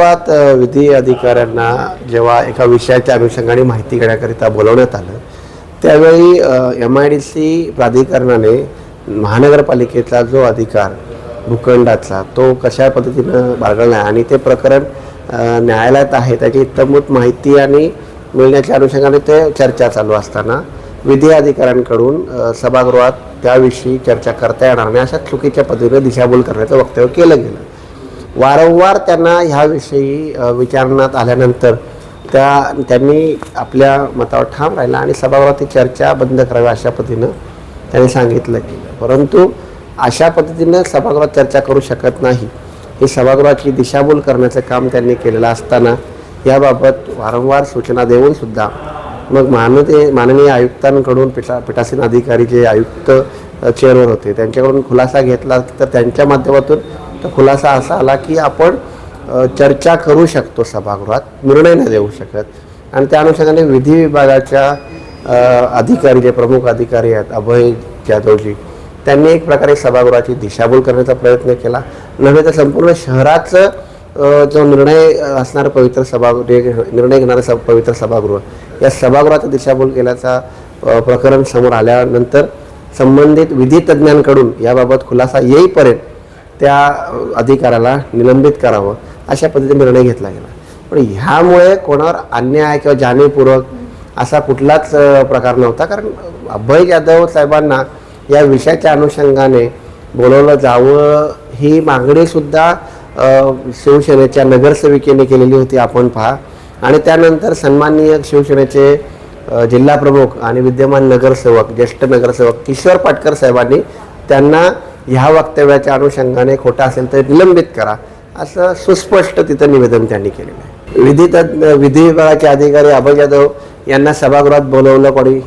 सभागृहात विधी अधिकाऱ्यांना जेव्हा एका विषयाच्या अनुषंगाने माहिती घेण्याकरिता बोलवण्यात आलं त्यावेळी MIDC प्राधिकरणाने महानगरपालिकेचा जो अधिकार भूखंडाचा तो कशा पद्धतीनं बाळगला आणि ते प्रकरण न्यायालयात आहे त्याची इत्तमभूत माहिती आणि मिळण्याच्या अनुषंगाने ते चर्चा चालू असताना विधी अधिकाऱ्यांकडून सभागृहात त्याविषयी चर्चा करता येणार नाही अशा चुकीच्या पद्धतीने दिशाभूल करण्याचं वक्तव्य केलं गेलं. वारंवार त्यांना ह्याविषयी विचारण्यात आल्यानंतर त्यांनी आपल्या मतावर ठाम राहिला आणि सभागृहात चर्चा बंद करावी अशा पद्धतीनं त्यांनी सांगितलं गेलं. परंतु अशा पद्धतीनं सभागृहात चर्चा करू शकत नाही ही सभागृहाची दिशाभूल करण्याचं काम त्यांनी केलेलं असताना याबाबत वारंवार सूचना देऊनसुद्धा मग माननीय आयुक्तांकडून पीठासीन अधिकारी जे आयुक्त चेअरवर होते त्यांच्याकडून खुलासा घेतला तर त्यांच्या माध्यमातून तो खुलासा असा आला की आपण चर्चा करू शकतो सभागृहात निर्णय नाही देऊ शकत आणि त्या अनुषंगाने विधी विभागाच्या अधिकारी जे प्रमुख अधिकारी आहेत अभय जाधवजी त्यांनी एक प्रकारे सभागृहाची दिशाभूल करण्याचा प्रयत्न केला. नव्हे तर संपूर्ण शहराचं जो निर्णय असणारं पवित्र निर्णय घेणारं पवित्र सभागृह या सभागृहाचा दिशाभूल केल्याचा प्रकरण समोर आल्यानंतर संबंधित विधी तज्ज्ञांकडून याबाबत खुलासा येईपर्यंत त्या अधिकाऱ्याला निलंबित करावं अशा पद्धतीने निर्णय घेतला गेला. पण ह्यामुळे कोणावर अन्याय किंवा जाणीवपूर्वक असा कुठलाच प्रकार नव्हता. कारण अभय जाधव साहेबांना या विषयाच्या अनुषंगाने बोलवलं जावं ही मागणीसुद्धा शिवसेनेच्या नगरसेविकेने केलेली होती आपण पहा आणि त्यानंतर सन्माननीय शिवसेनेचे जिल्हा प्रमुख आणि विद्यमान नगरसेवक ज्येष्ठ नगरसेवक किशोर पाटकर साहेबांनी त्यांना ह्या वक्तव्याच्या अनुषंगाने खोटा असेल तर निलंबित करा असं सुस्पष्ट तिथं निवेदन त्यांनी केलेलं आहे. विधी विभागाचे अधिकारी अभय जाधव यांना सभागृहात बोलवलं कोणी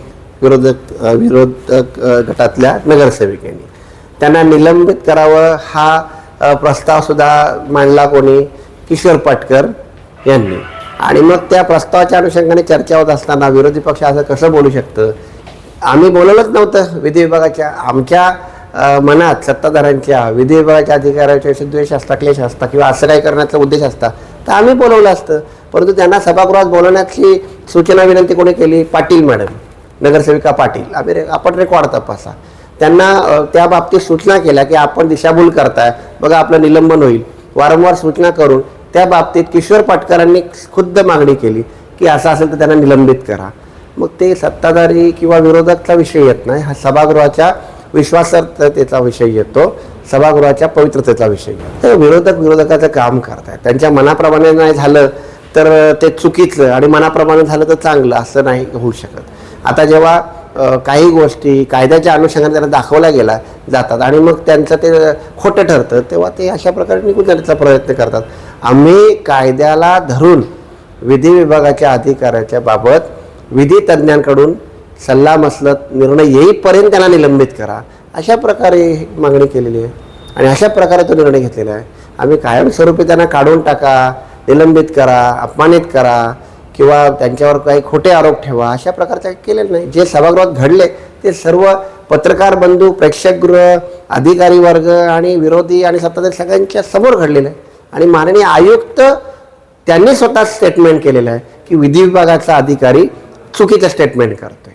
विरोधक गटातल्या नगरसेविकेने त्यांना निलंबित करावं हा प्रस्ताव सुद्धा मांडला कोणी किशोर पाटकर यांनी आणि मग त्या प्रस्तावाच्या अनुषंगाने चर्चा होत असताना विरोधी पक्ष असं कसं बोलू शकतं. आम्ही बोलवलंच नव्हतं विधी विभागाच्या आमच्या मनात सत्ताधाऱ्यांच्या विधी विभागाच्या अधिकाऱ्याच्या द्वेष असता क्लेश असता किंवा असं काही करण्याचा उद्देश असता तर आम्ही बोलवलं असतं. परंतु त्यांना सभागृहात बोलवण्याची सूचना विनंती कोणी केली पाटील मॅडम नगरसेविका पाटील आपण रेकॉर्ड तपासा त्यांना त्या बाबतीत सूचना केल्या की आपण दिशाभूल करताय बघा आपलं निलंबन होईल वारंवार सूचना करून त्या बाबतीत किशोर पाटकरांनी खुद्द मागणी केली की असं असेल तर त्यांना निलंबित करा. मग ते सत्ताधारी किंवा विरोधकचा विषय येत नाही हा सभागृहाच्या विश्वासार्हतेचा विषय येतो सभागृहाच्या पवित्रतेचा विषय येतो. तर विरोधकाचं काम करतायत त्यांच्या मनाप्रमाणे नाही झालं तर ते चुकीचं आणि मनाप्रमाणे झालं तर चांगलं असं नाही होऊ शकत. आता जेव्हा काही गोष्टी कायद्याच्या अनुषंगाने त्यांना दाखवल्या गेल्या जातात आणि मग त्यांचं ते खोटं ठरतं तेव्हा ते अशा प्रकारे निघून जाण्याचा प्रयत्न करतात. आम्ही कायद्याला धरून विधी विभागाच्या अधिकाऱ्याच्या बाबत विधी तज्ज्ञांकडून सल्लामसलत निर्णय येईपर्यंत त्यांना निलंबित करा अशा प्रकारे मागणी केलेली आहे आणि अशा प्रकारे तो निर्णय घेतलेला आहे. आम्ही कायमस्वरूपी त्यांना काढून टाका निलंबित करा अपमानित करा किंवा त्यांच्यावर काही खोटे आरोप ठेवा अशा प्रकारचं केलेलं नाही. जे सभागृहात घडले ते सर्व पत्रकार बंधू प्रेक्षकगृह अधिकारी वर्ग आणि विरोधी आणि सत्ताधारी सगळ्यांच्या समोर घडलेलं आहे आणि माननीय आयुक्त त्यांनी स्वतः स्टेटमेंट केलेलं आहे की विधी विभागाचा अधिकारी चुकीचं स्टेटमेंट करतोय.